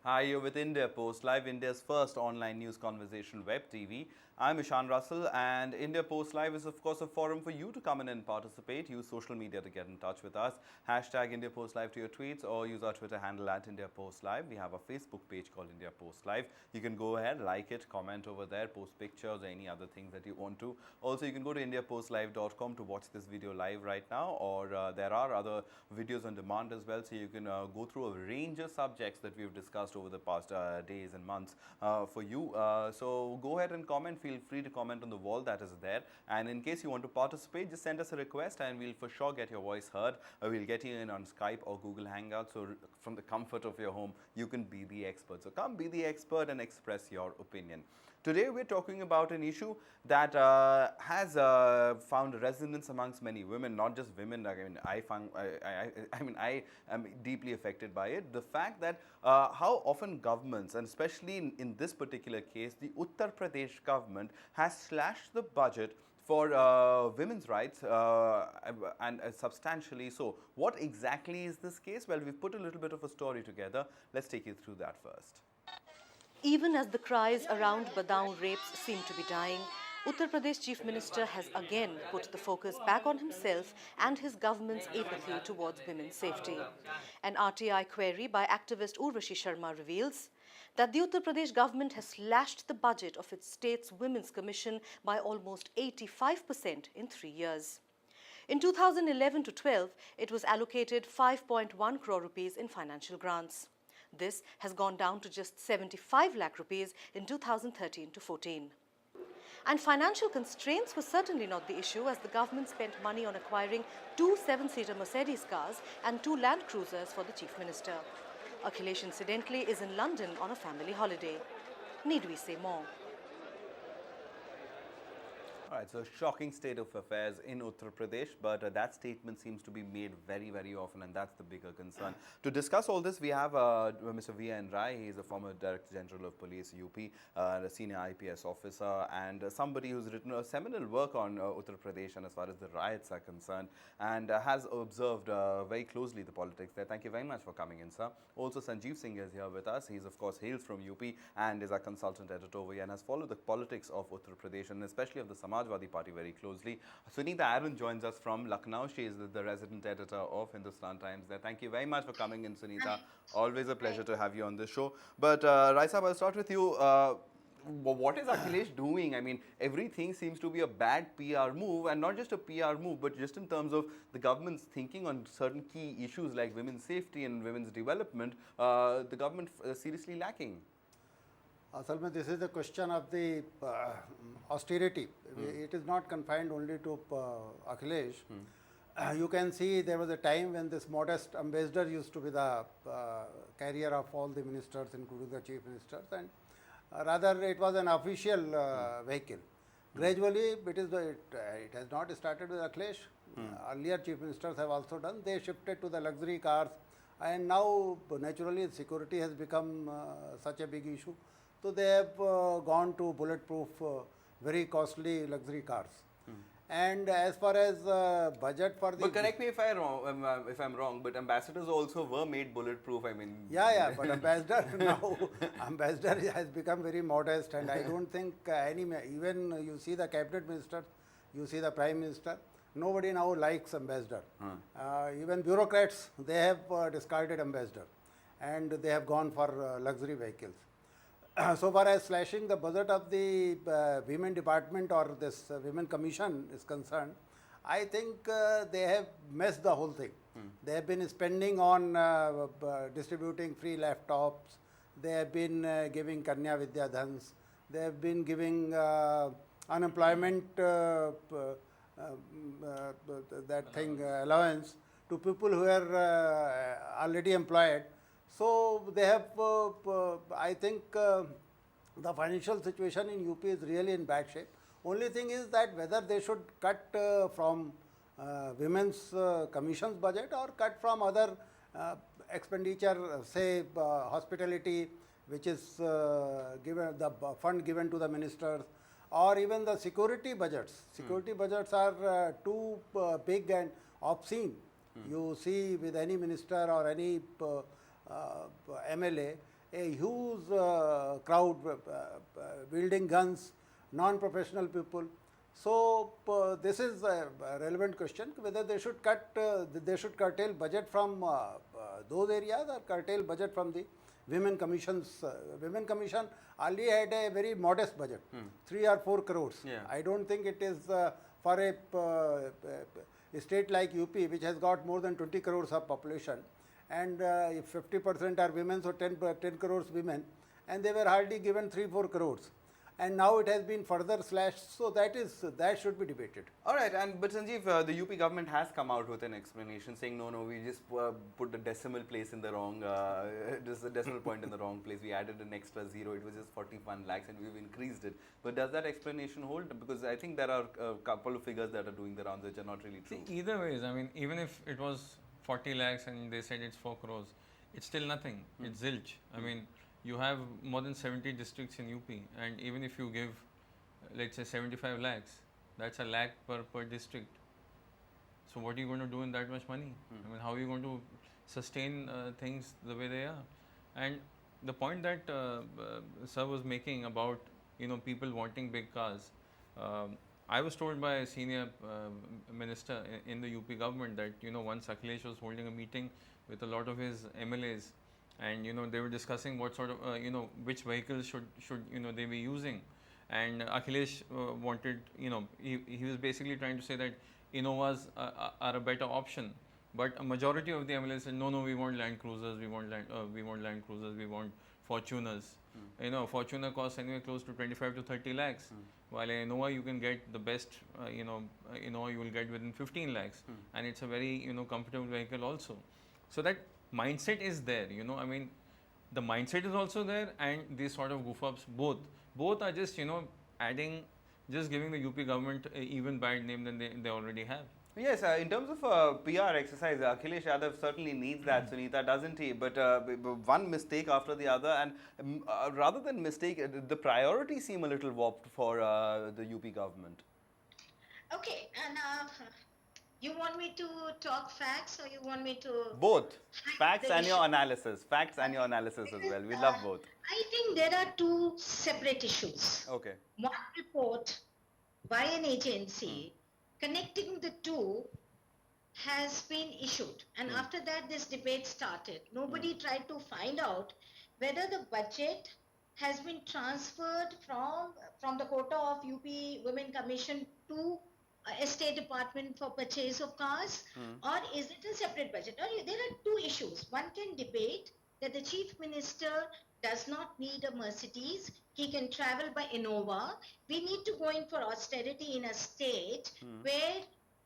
Hi, you're with India Post Live, India's first online news conversation web TV. I'm Ishan Russell, and India Post Live is, of course, a forum for you to come in and participate. Use social media to get in touch with us. Hashtag India Post Live to your tweets, or use our Twitter handle at India Post Live. We have a Facebook page called India Post Live. You can go ahead, like it, comment over there, post pictures, or any other things that you want to. Also, you can go to IndiaPostLive.com to watch this video live right now, or there are other videos on demand as well, so you can go through a range of subjects that we've discussed over the past days and months for you. So go ahead and comment. Feel free to comment on the wall that is there. And in case you want to participate, just send us a request and we'll for sure get your voice heard. We'll get you in on Skype or Google Hangouts. So from the comfort of your home, you can be the expert. So come be the expert and express your opinion. Today we're talking about an issue that has found resonance amongst many women, not just women. I am deeply affected by it. The fact that how often governments, and especially in this particular case, the Uttar Pradesh government has slashed the budget for women's rights and substantially so. What exactly is this case? Well, we've put a little bit of a story together. Let's take you through that first. Even as the cries around Badaun rapes seem to be dying, Uttar Pradesh Chief Minister has again put the focus back on himself and his government's apathy towards women's safety. An RTI query by activist Urvashi Sharma reveals that the Uttar Pradesh government has slashed the budget of its state's Women's Commission by almost 85% in 3 years. In 2011 to 12, it was allocated 5.1 crore rupees in financial grants. This has gone down to just 75 lakh rupees in 2013 to 14. And financial constraints were certainly not the issue, as the government spent money on acquiring 2 7-seater Mercedes cars and 2 Land Cruisers for the Chief Minister. Akhilesh, incidentally, is in London on a family holiday. Need we say more? All right, so shocking state of affairs in Uttar Pradesh, but that statement seems to be made very, very often, and that's the bigger concern. To discuss all this, we have Mr. V.N. Rai. He is a former Director General of Police, UP, a senior IPS officer, and somebody who's written a seminal work on Uttar Pradesh and as far as the riots are concerned, and has observed very closely the politics there. Thank you very much for coming in, sir. Also, Sanjeev Singh is here with us. He's, of course, hails from UP and is a consultant editor over here and has followed the politics of Uttar Pradesh and especially of the Samajwadi Party very closely. Sunita Aaron joins us from Lucknow. She is the resident editor of Hindustan Times there. Thank you very much for coming in, Sunita. Always a pleasure to have you on the show. But Rai Sahab, I'll start with you. What is Akhilesh doing? I mean, everything seems to be a bad PR move, and not just a PR move, but just in terms of the government's thinking on certain key issues like women's safety and women's development, the government seriously lacking. Asalme, this is the question of the austerity. It is not confined only to Akhilesh. You can see there was a time when this modest ambassador used to be the carrier of all the ministers, including the chief ministers, and rather it was an official vehicle. Gradually, it has not started with Akhilesh. Earlier chief ministers have also done. They shifted to the luxury cars, and now naturally security has become such a big issue. So they have gone to bulletproof, very costly luxury cars. And as far as budget for the... But correct me if I'm wrong, but ambassadors also were made bulletproof, I mean... Yeah, but ambassador now, ambassador has become very modest, and I don't think even you see the cabinet minister, you see the prime minister, nobody now likes ambassador. Even bureaucrats, they have discarded ambassador, and they have gone for luxury vehicles. So far as slashing the budget of the women department or this women commission is concerned, I think they have messed the whole thing. They have been spending on distributing free laptops. They have been giving Kanya Vidya Dhans. They have been giving unemployment allowance to people who are already employed. So they have, I think the financial situation in UP is really in bad shape. Only thing is that whether they should cut from women's commission's budget or cut from other expenditure, say hospitality, which is given the fund given to the ministers, or even the security budgets. Security budgets are too big and obscene. You see with any minister or any MLA, a huge crowd wielding guns, non-professional people. So this is a relevant question whether they should curtail budget from those areas or curtail budget from the women commissions. Women commission only had a very modest budget, 3 or 4 crores. Yeah. I don't think it is for a state like UP, which has got more than 20 crores of population, and if 50% are women, so 10 crores women, and they were hardly given 3-4 crores. And now it has been further slashed, so that should be debated. All right, but Sanjeev, the UP government has come out with an explanation saying, no, we just put the decimal place in the wrong, just the decimal point in the wrong place. We added an extra zero. It was just 41 lakhs, and we've increased it. But does that explanation hold? Because I think there are a couple of figures that are doing the rounds which are not really true. See, either ways, I mean, even if it was 40 lakhs and they said it's 4 crores, it's still nothing. It's zilch. I mean, you have more than 70 districts in UP, and even if you give, let's say, 75 lakhs, that's a lakh per district. So what are you going to do in that much money? I mean, how are you going to sustain things the way they are? And the point that Sir was making about, people wanting big cars, I was told by a senior minister in the UP government that, once Akhilesh was holding a meeting with a lot of his MLAs, and they were discussing what sort of which vehicles should they be using, and Akhilesh wanted, he was basically trying to say that Innovas are a better option, but a majority of the MLAs said no, we want Land Cruisers, we want Land Cruisers, we want Fortuners. Fortuner costs anywhere close to 25 to 30 lakhs, while an Innova you can get the best Innova you will get within 15 lakhs, and it's a very comfortable vehicle also. So that mindset is there, I mean, the mindset is also there, and these sort of goof ups, both are just adding, just giving the UP government a even bad name than they already have. Yes, in terms of PR exercise, Akhilesh Yadav certainly needs that, Sunita, doesn't he? But one mistake after the other, and rather than mistake, the priorities seem a little warped for the UP government. Okay, and you want me to talk facts, or you want me to... Both. Facts and your analysis. Facts and your analysis as well. We love both. I think there are two separate issues. Okay. One report by an agency connecting the two has been issued, and after that this debate started. Nobody tried to find out whether the budget has been transferred from the quota of UP Women Commission to a State Department for purchase of cars, or is it a separate budget? Now, there are two issues. One can debate that the Chief Minister does not need a Mercedes. He can travel by Innova. We need to go in for austerity in a state where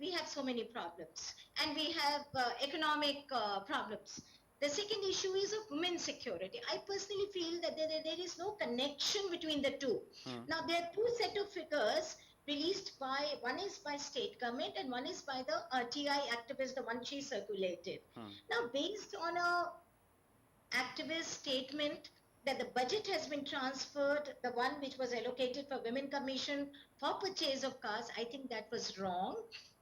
we have so many problems, and we have economic problems. The second issue is of women's security. I personally feel that there is no connection between the two. Now, there are two set of figures released by, one is by state government and one is by the TI activist, the one she circulated. Now, based on a activist statement that the budget has been transferred, the one which was allocated for Women Commission for purchase of cars, I think that was wrong.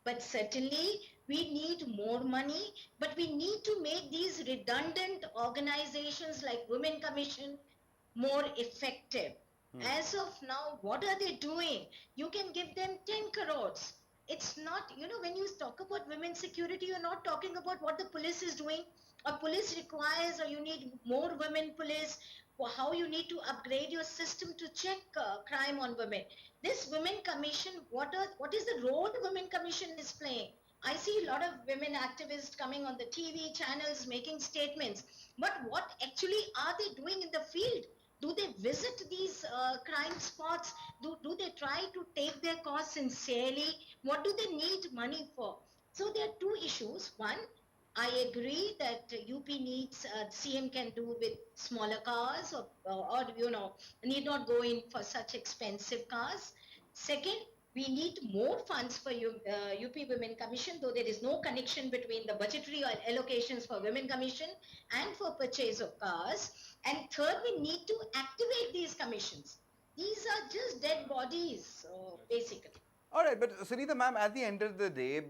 But certainly we need more money, but we need to make these redundant organizations like Women Commission more effective. As of now, what are they doing? You can give them 10 crores. It's not, when you talk about women's security, you're not talking about what the police is doing, or police requires, or you need more women police, or how you need to upgrade your system to check crime on women. This Women Commission, what is the role the Women Commission is playing? I see a lot of women activists coming on the TV channels making statements, but what actually are they doing in the field? Do they visit these crime spots? Do they try to take their cause sincerely? What do they need money for? So there are two issues. One, I agree that UP needs, CM can do with smaller cars or need not go in for such expensive cars. Second, we need more funds for UP Women Commission, though there is no connection between the budgetary allocations for Women Commission and for purchase of cars. And third, we need to activate these commissions. These are just dead bodies, basically. All right, but Sunita ma'am, at the end of the day,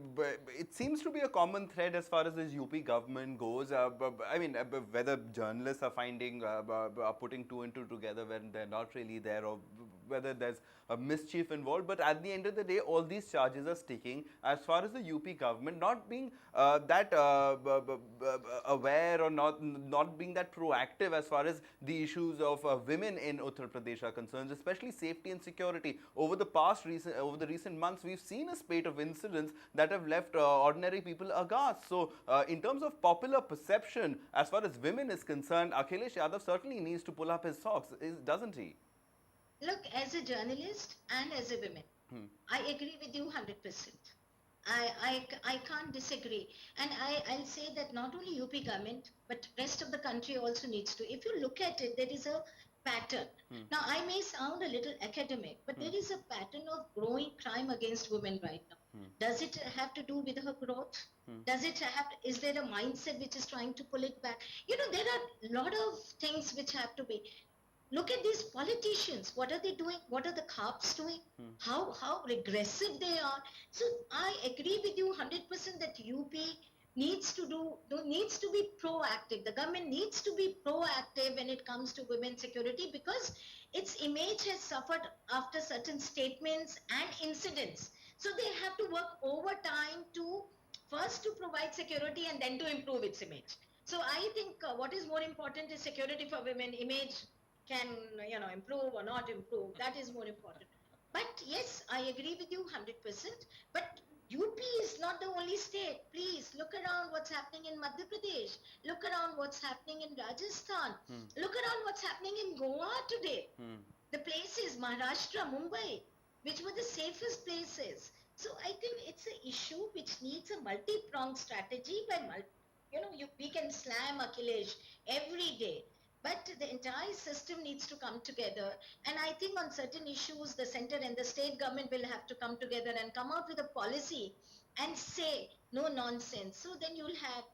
it seems to be a common thread as far as this UP government goes. I mean, whether journalists are finding, are putting two and two together when they're not really there, or whether there's a mischief involved. But at the end of the day, all these charges are sticking. As far as the UP government not being that aware, or not being that proactive as far as the issues of women in Uttar Pradesh are concerned, especially safety and security. Over the recent months, we've seen a spate of incidents that have left ordinary people aghast. So, in terms of popular perception, as far as women is concerned, Akhilesh Yadav certainly needs to pull up his socks, doesn't he? Look, as a journalist and as a woman, I agree with you 100%. I can't disagree. And I'll say that not only UP government, but rest of the country also needs to. If you look at it, there is a pattern. Now, I may sound a little academic, but there is a pattern of growing crime against women right now. Does it have to do with her growth? Does it have, is there a mindset which is trying to pull it back? You know, there are a lot of things which have to be. Look at these politicians. What are they doing? What are the cops doing? How regressive they are. So I agree with you 100% that UP needs to needs to be proactive. The government needs to be proactive when it comes to women's security, because its image has suffered after certain statements and incidents. So they have to work overtime to first to provide security and then to improve its image. So I think what is more important is security for women. Image can, improve or not improve. That is more important. But yes, I agree with you 100%. But UP is not the only state. Please look around what's happening in Madhya Pradesh. Look around what's happening in Rajasthan. Look around what's happening in Goa today. The places, Maharashtra, Mumbai, which were the safest places. So I think it's an issue which needs a multi-pronged strategy. We can slam Akhilesh every day, but the entire system needs to come together. And I think on certain issues, the center and the state government will have to come together and come out with a policy and say no nonsense. So then you'll have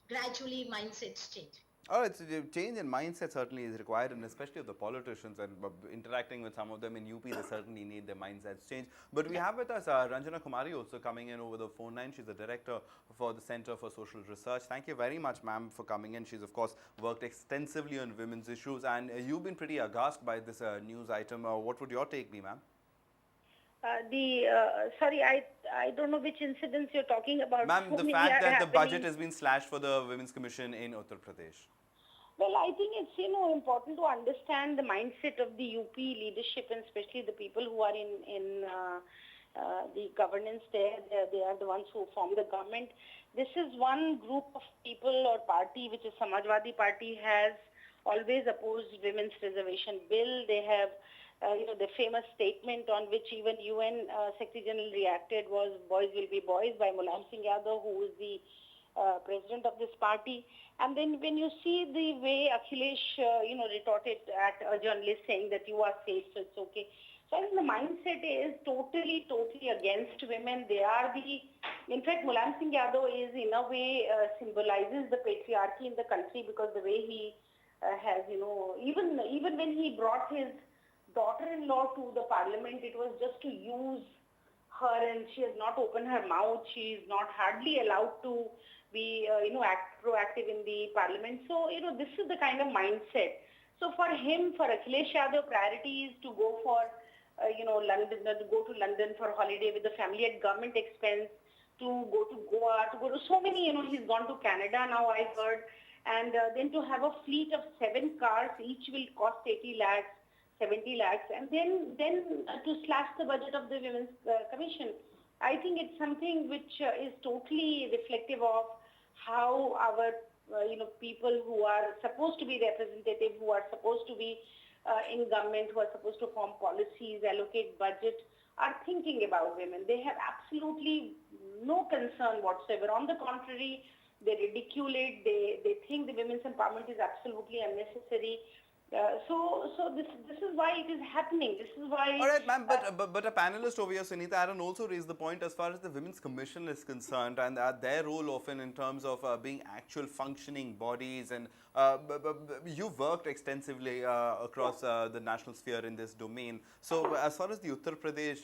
gradually mindsets change. All right, so the change in mindset certainly is required, and especially of the politicians, and interacting with some of them in UP, they certainly need their mindsets change. But we have with us Ranjana Kumari also coming in over the phone line. She's the director for the Center for Social Research. Thank you very much, ma'am, for coming in. She's, of course, worked extensively on women's issues, and you've been pretty aghast by this news item. What would your take be, ma'am? Sorry, I don't know which incidents you're talking about. Ma'am, the fact that the budget has been slashed for the Women's Commission in Uttar Pradesh. Well, I think it's, important to understand the mindset of the UP leadership, and especially the people who are in the governance there. They are the ones who form the government. This is one group of people or party, which is Samajwadi Party, has always opposed women's reservation bill. They have, the famous statement on which even UN Secretary General reacted was "Boys will be boys" by Mulayam Singh Yadav, who is the president of this party. And then when you see the way Akhilesh, retorted at a journalist saying that you are safe, so it's okay. So I think the mindset is totally against women. They are in fact, Mulayam Singh Yadav is in a way symbolizes the patriarchy in the country, because the way he has, even when he brought his daughter-in-law to the parliament, it was just to use her, and she has not opened her mouth. She is not hardly allowed to be, act proactive in the parliament. So, this is the kind of mindset. So for him, for Akhilesh Yadav, priority is to go for, London, to go to London for holiday with the family at government expense, to go to Goa, to go to so many, he's gone to Canada now, I heard, and then to have a fleet of 7 cars, each will cost 80 lakhs, 70 lakhs, and then to slash the budget of the Women's Commission. I think it's something which is totally reflective of how our, people who are supposed to be representative, who are supposed to be in government, who are supposed to form policies, allocate budget, are thinking about women. They have absolutely no concern whatsoever. On the contrary, they ridicule it. They think the women's empowerment is absolutely unnecessary. So this is why it is happening. This is why. All right, ma'am, but a panelist over here, Sunita Aaron, also raised the point as far as the Women's Commission is concerned and their role often in terms of being actual functioning bodies. And you've worked extensively across the national sphere in this domain. So as far as the Uttar Pradesh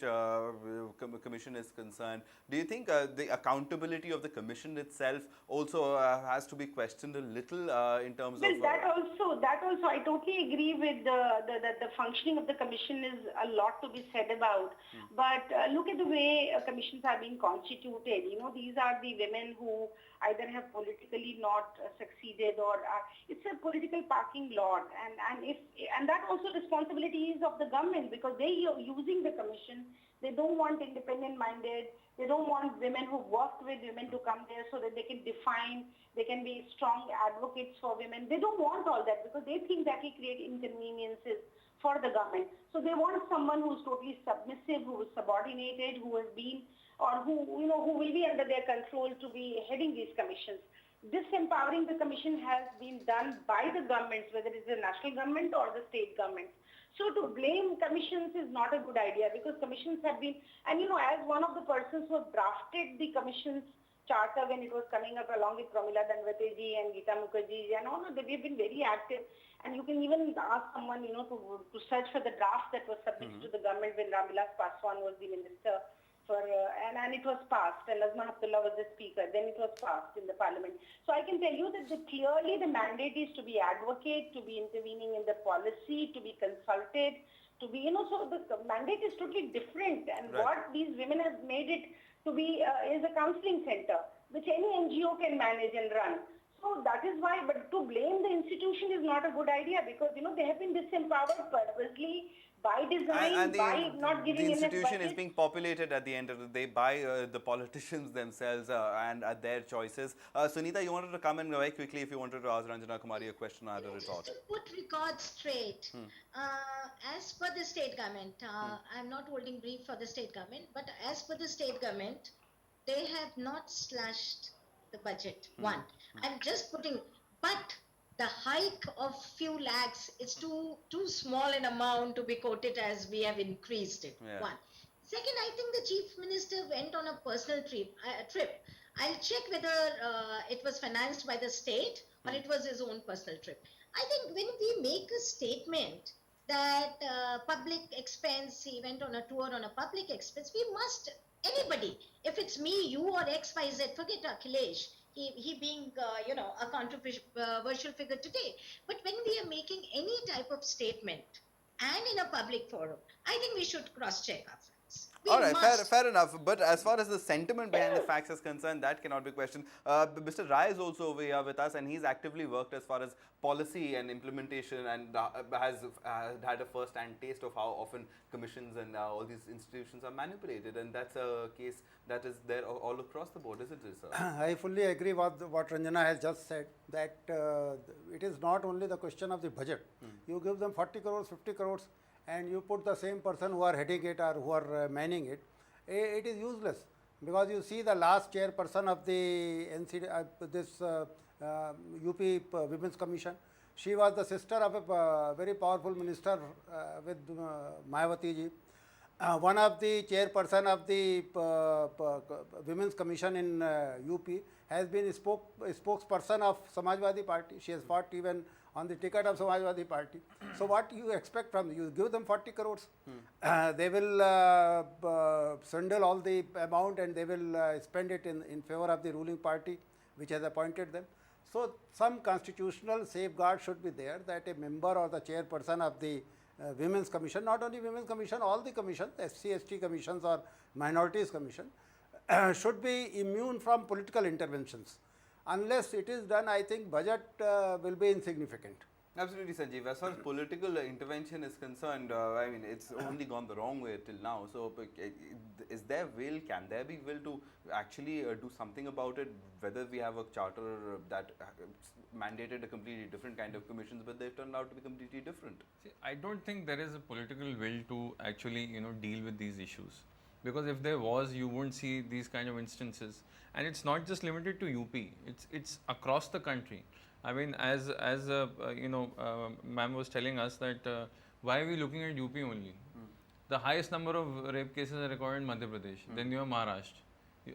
Commission is concerned, do you think the accountability of the commission itself also has to be questioned a little in terms Well, of... that also, I totally agree with the functioning of the commission is a lot to be said about. But look at the way commissions are being constituted. You know, these are the women who either have politically not succeeded or it's a political parking lot, and that also responsibility is of the government because they are using the commission. They don't want independent-minded. They don't want women who worked with women to come there so that they can define, they can be strong advocates for women. They don't want all that because they think that will create inconveniences for the government. So they want someone who is totally submissive, who is subordinated, who has been, or who will be under their control to be heading these commissions. Disempowering the commission has been done by the governments, whether it's the national government or the state governments. So to blame commissions is not a good idea because commissions have been, and as one of the persons who have drafted the commission's charter when it was coming up along with Pramila Danvate ji and Geeta Mukherjee and all, they've been very active. And you can even ask someone, to search for the draft that was submitted to the government when Ramvilas Paswan was the minister. And it was passed, and Nazma Heptullah was the speaker. Then it was passed in the parliament. So I can tell you that clearly the mandate is to be advocate, to be intervening in the policy, to be consulted, to be, so the mandate is totally different. And what these women have made it to be is a counseling center, which any NGO can manage and run. So that is why, but to blame the institution is not a good idea because, they have been disempowered purposely by design, by not giving the enough institution is budget. being populated at the end of the day by the politicians themselves and their choices. Sunita, you wanted to come in very quickly if you wanted to ask Ranjana Kumari a question or a retort. Just to put records straight, as per the state government, I'm not holding brief for the state government, but as per the state government, they have not slashed the budget. One, I'm just putting, but the hike of few lakhs is too small an amount to be quoted as we have increased it. Yeah. One. Second, I think the chief minister went on a personal trip. I'll check whether it was financed by the state or it was his own personal trip. I think when we make a statement that public expense, he went on a tour on a public expense, we must, anybody, if it's me, you or XYZ, forget Akhilesh, he being, a controversial figure today. But when we are making any type of statement and in a public forum, I think we should cross-check our facts. We All right, must. fair enough. But as far as the sentiment behind the facts is concerned, that cannot be questioned. Mr. Rai is also over here with us, and he's actively worked as far as policy and implementation, and has had a first-hand taste of how often commissions and all these institutions are manipulated, and that's a case that is there all across the board, isn't it, sir? I fully agree with what Ranjana has just said, that it is not only the question of the budget. You give them 40 crores, 50 crores, and you put the same person who are heading it or who are manning it, it is useless. Because you see the last chairperson of the UP Women's Commission, she was the sister of a very powerful minister with Mayawati ji. One of the chairperson of the Women's Commission in UP has been spokesperson of Samajwadi Party. She has fought even on the ticket of Samajwadi Party. So what you expect from you? Give them 40 crores. They will swindle all the amount and they will spend it in favor of the ruling party which has appointed them. So some constitutional safeguard should be there that a member or the chairperson of the Women's Commission, not only Women's Commission, all the commissions, SC/ST commissions or minorities commission, should be immune from political interventions. Unless it is done, I think budget will be insignificant. Absolutely, Sanjeev. As far as political intervention is concerned, I mean, it's only gone the wrong way till now. So, is there will, can there be will to actually do something about it? Whether we have a charter that mandated a completely different kind of commissions, but they've turned out to be completely different. See, I don't think there is a political will to actually, deal with these issues. Because if there was, you wouldn't see these kind of instances. And it's not just limited to UP. It's across the country. I mean, as ma'am was telling us that why are we looking at UP only? The highest number of rape cases are recorded in Madhya Pradesh. Then you have Maharashtra.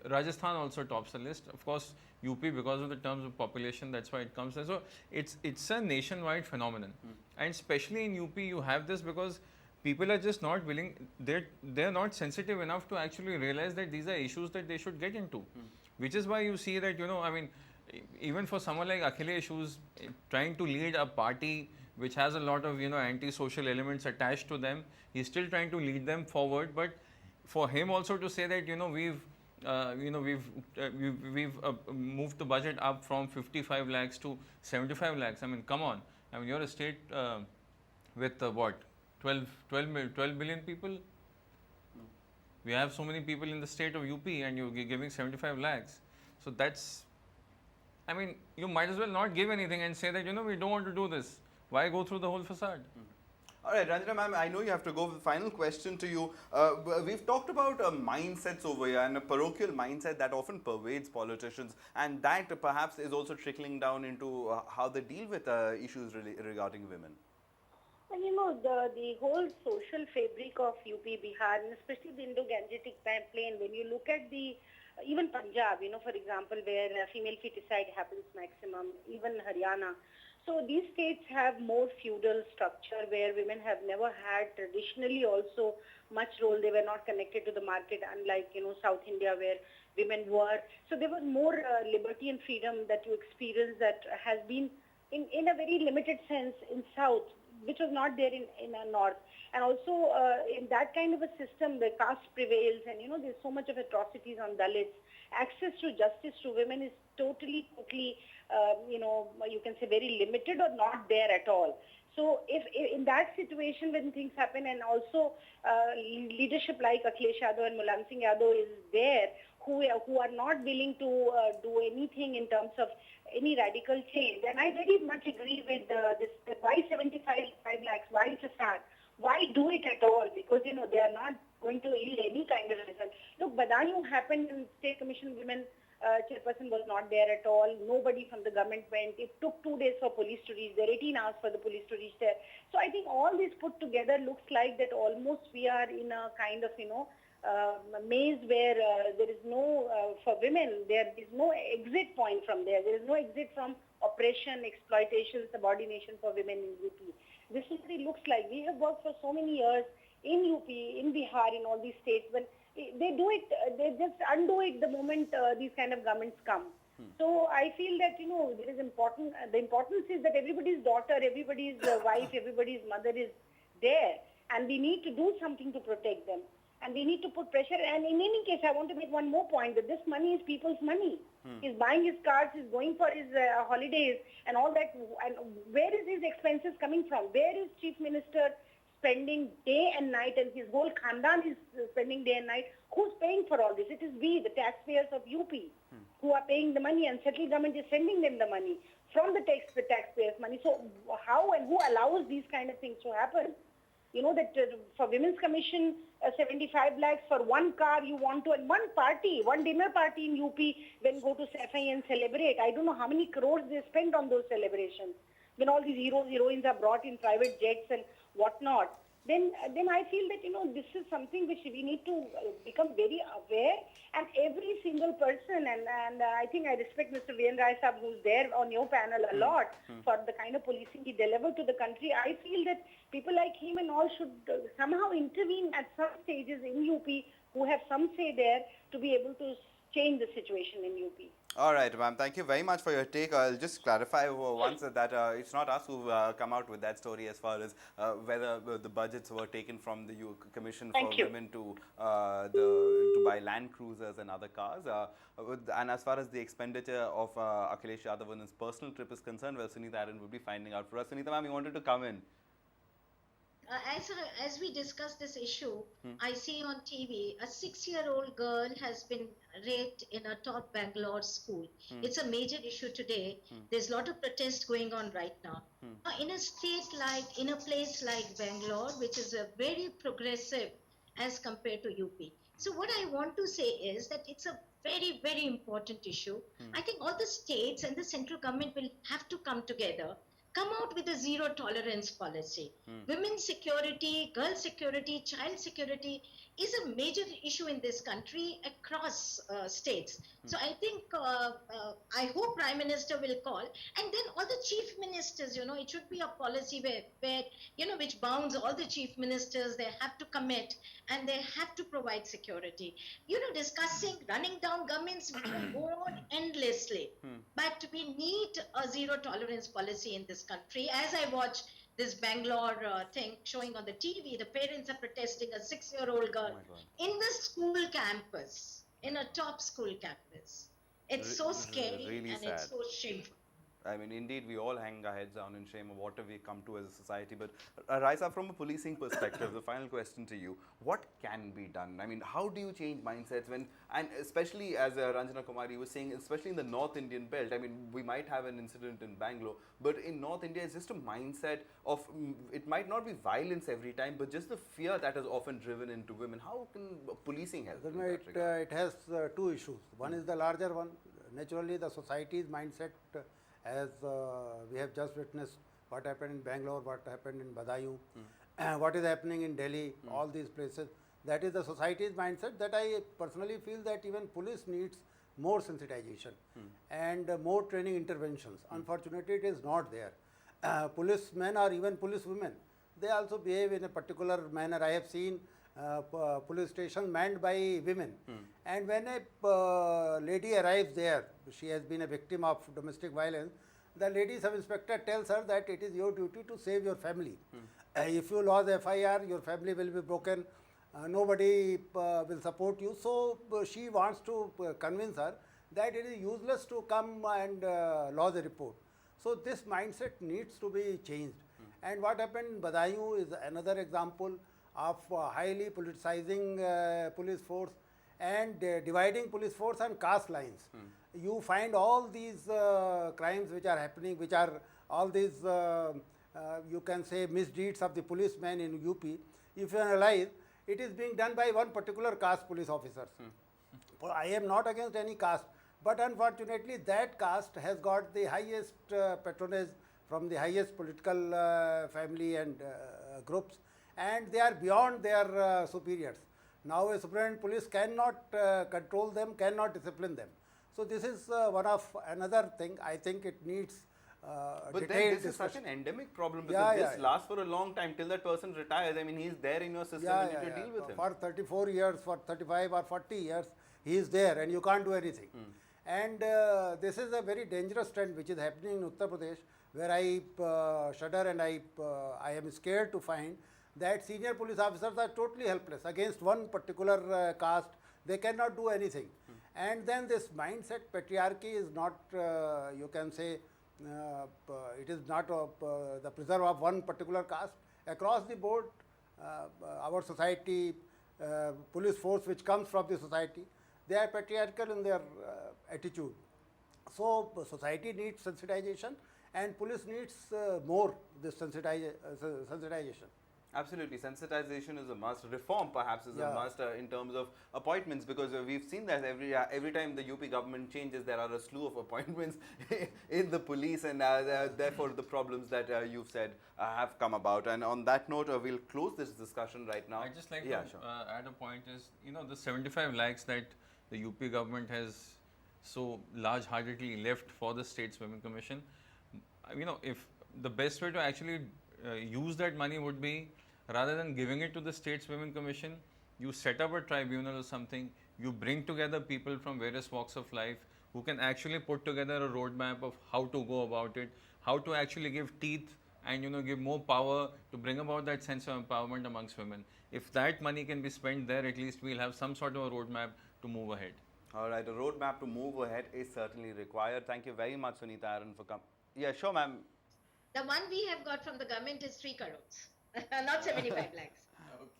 Rajasthan also tops the list. Of course, UP, because of the terms of population, that's why it comes there. So it's a nationwide phenomenon, and especially in UP, you have this because people are just not willing. They're not sensitive enough to actually realize that these are issues that they should get into, which is why you see that even for someone like Akhilesh, who's trying to lead a party which has a lot of anti-social elements attached to them, he's still trying to lead them forward. But for him also to say that we've moved the budget up from 55 lakhs to 75 lakhs. I mean, come on. I mean, you're a state with what 12 billion people. We have so many people in the state of UP, and you're giving 75 lakhs. So that's, I mean, you might as well not give anything and say that we don't want to do this. Why go through the whole facade? All right, Ranjana ma'am, I know you have to go. Final question to you. We've talked about mindsets over here, and a parochial mindset that often pervades politicians, and that perhaps is also trickling down into how they deal with issues regarding women. And the whole social fabric of UP, Bihar, and especially the Indo-Gangetic plain, when you look at even Punjab, for example, where female feticide happens maximum, even Haryana. So these states have more feudal structure where women have never had traditionally also much role. They were not connected to the market, unlike, South India where women were. So there was more liberty and freedom that you experience that has been in a very limited sense in South, which was not there in North. And also in that kind of a system, the caste prevails and, there's so much of atrocities on Dalits. Access to justice to women is totally, you can say very limited or not there at all. So if in that situation when things happen, and also leadership like Akhilesh Yadav and Mulayam Singh Yadav is there, who are not willing to do anything in terms of any radical change. And I very much agree with this, why 75 lakhs, why facade? Why do it at all? Because, they are not going to yield any kind of result. Look, Badaun happened in State Commission Women chairperson was not there at all. Nobody from the government went. It took 2 days for police to reach there, 18 hours for the police to reach there. So I think all this put together looks like that almost we are in a kind of, maze where there is no, for women, there is no exit point from there. There is no exit from oppression, exploitation, subordination for women in UP. This is what it looks like. We have worked for so many years in UP, in Bihar, in all these states. When they do it, they just undo it the moment these kind of governments come. So I feel that, there is important, the importance is that everybody's daughter, everybody's wife, everybody's mother is there. And we need to do something to protect them. And we need to put pressure. And in any case, I want to make one more point, that this money is people's money. He's buying his cars, he's going for his holidays and all that. And where is his expenses coming from? Where is Chief Minister spending day and night, and his whole khandan is spending day and night? Who's paying for all this? It is we, the taxpayers of UP, who are paying the money, and central government is sending them the money from the taxpayers' money. So how and who allows these kind of things to happen? That for Women's Commission, 75 lakhs for one car you want to, and one party, one dinner party in UP, when go to Safai and celebrate. I don't know how many crores they spend on those celebrations. When all these heroes, heroines are brought in private jets and whatnot, then I feel that, this is something which we need to become very aware, and every single person, and I think I respect Mr. V.N. Rai Sahab, who's there on your panel a lot, for the kind of policing he delivered to the country. I feel that people like him and all should somehow intervene at some stages in UP, who have some say there, to be able to change the situation in UP. All right, ma'am. Thank you very much for your take. I'll just clarify once that it's not us who've come out with that story as far as whether the budgets were taken from the Commission for Women to buy Land Cruisers and other cars. And as far as the expenditure of Akhilesh Yadav on his personal trip is concerned, well, Sunita Aaron will be finding out for us. Sunita ma'am, you wanted to come in. As we discuss this issue, I see on TV a 6-year-old girl has been raped in a top Bangalore school. It's a major issue today. There's a lot of protest going on right now. In a place like Bangalore, which is a very progressive as compared to UP. So what I want to say is that it's a very, very important issue. I think all the states and the central government will have to come together, come out with a zero tolerance policy. Women's security, girl security, child security is a major issue in this country across states. So I think, I hope Prime Minister will call, and then all the chief ministers, it should be a policy where which bounds all the chief ministers. They have to commit and they have to provide security. Discussing running down governments, we can go on endlessly. But we need a zero tolerance policy in this country. As I watch this Bangalore thing showing on the TV, the parents are protesting a 6-year-old girl in the school campus, in a top school campus. It's so scary really and sad. it's so shameful. I mean, indeed, we all hang our heads down in shame of what have we come to as a society. But Raisa, from a policing perspective, the final question to you: what can be done? I mean, how do you change mindsets when, and especially as Ranjana Kumari was saying, especially in the North Indian belt. I mean, we might have an incident in Bangalore, but in North India, it's just a mindset of it might not be violence every time, but just the fear that is often driven into women. How can policing help? in that regard? It has two issues. One is the larger one. Naturally, the society's mindset, as we have just witnessed what happened in Bangalore, what happened in Badaयूं, what is happening in Delhi, all these places. That is the society's mindset that I personally feel that even police needs more sensitization and more training interventions. Unfortunately, it is not there. Policemen or even policewomen, they also behave in a particular manner. I have seen police stations manned by women. And when a lady arrives there, she has been a victim of domestic violence, the lady sub-inspector tells her that it is your duty to save your family. If you lose FIR, your family will be broken, nobody will support you. So she wants to convince her that it is useless to come and lodge a report. So this mindset needs to be changed. And what happened in Badaयूं is another example of highly politicizing police force and dividing police force on caste lines. You find all these crimes which are happening, which are all these, you can say, misdeeds of the policemen in UP. If you analyze, it is being done by one particular caste police officers. Well, I am not against any caste, but unfortunately that caste has got the highest patronage from the highest political family and groups, and they are beyond their superiors. Now a superintendent police cannot control them, cannot discipline them. So this is one of another thing. I think it needs But then detailed this is such discussion. an endemic problem because Yeah, this yeah. lasts for a long time till that person retires. I mean, he's there in your system and you need to deal with him. For 34 years, for 35 or 40 years, he is there and you can't do anything. And this is a very dangerous trend which is happening in Uttar Pradesh, where I shudder and I am scared to find that senior police officers are totally helpless against one particular caste. They cannot do anything. And then this mindset, patriarchy is not, you can say, it is not the preserve of one particular caste. Across the board, our society, police force which comes from the society, they are patriarchal in their attitude. So society needs sensitization and police needs more this sensitization. Absolutely, sensitization is a must. Reform perhaps is a must in terms of appointments, because we've seen that every time the UP government changes, there are a slew of appointments in the police, and therefore the problems that you've said have come about. And on that note, we'll close this discussion right now. I just like Yeah, to sure. add a point is, the 75 lakhs that the UP government has so large-heartedly left for the States Women Commission, if the best way to actually use that money would be, rather than giving it to the States Women Commission, you set up a tribunal or something, you bring together people from various walks of life who can actually put together a roadmap of how to go about it, how to actually give teeth and give more power to bring about that sense of empowerment amongst women. If that money can be spent there, at least we'll have some sort of a roadmap to move ahead. All right, a roadmap to move ahead is certainly required. Thank you very much, Sunita Aaron, for coming. Yeah, sure, ma'am. The one we have got from the government is 3 crores, not 75 lakhs.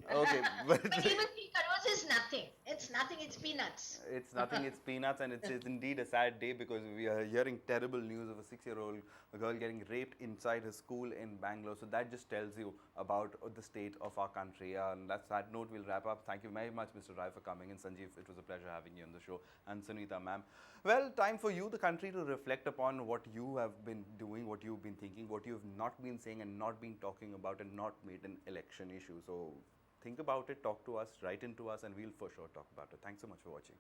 Okay, But even 3 crores is nothing. nothing. It's nothing. It's peanuts. It's nothing, it's peanuts, and it's indeed a sad day because we are hearing terrible news of a 6-year-old girl getting raped inside her school in Bangalore. So that just tells you about the state of our country. And that's that note, we'll wrap up. Thank you very much, Mr. Rai, for coming. And Sanjeev, it was a pleasure having you on the show. And Sunita, ma'am. Well, time for you, the country, to reflect upon what you have been doing, what you've been thinking, what you've not been saying and not been talking about and not made an election issue. So think about it, talk to us, write into us, and we'll for sure talk about it. Thanks so much for watching.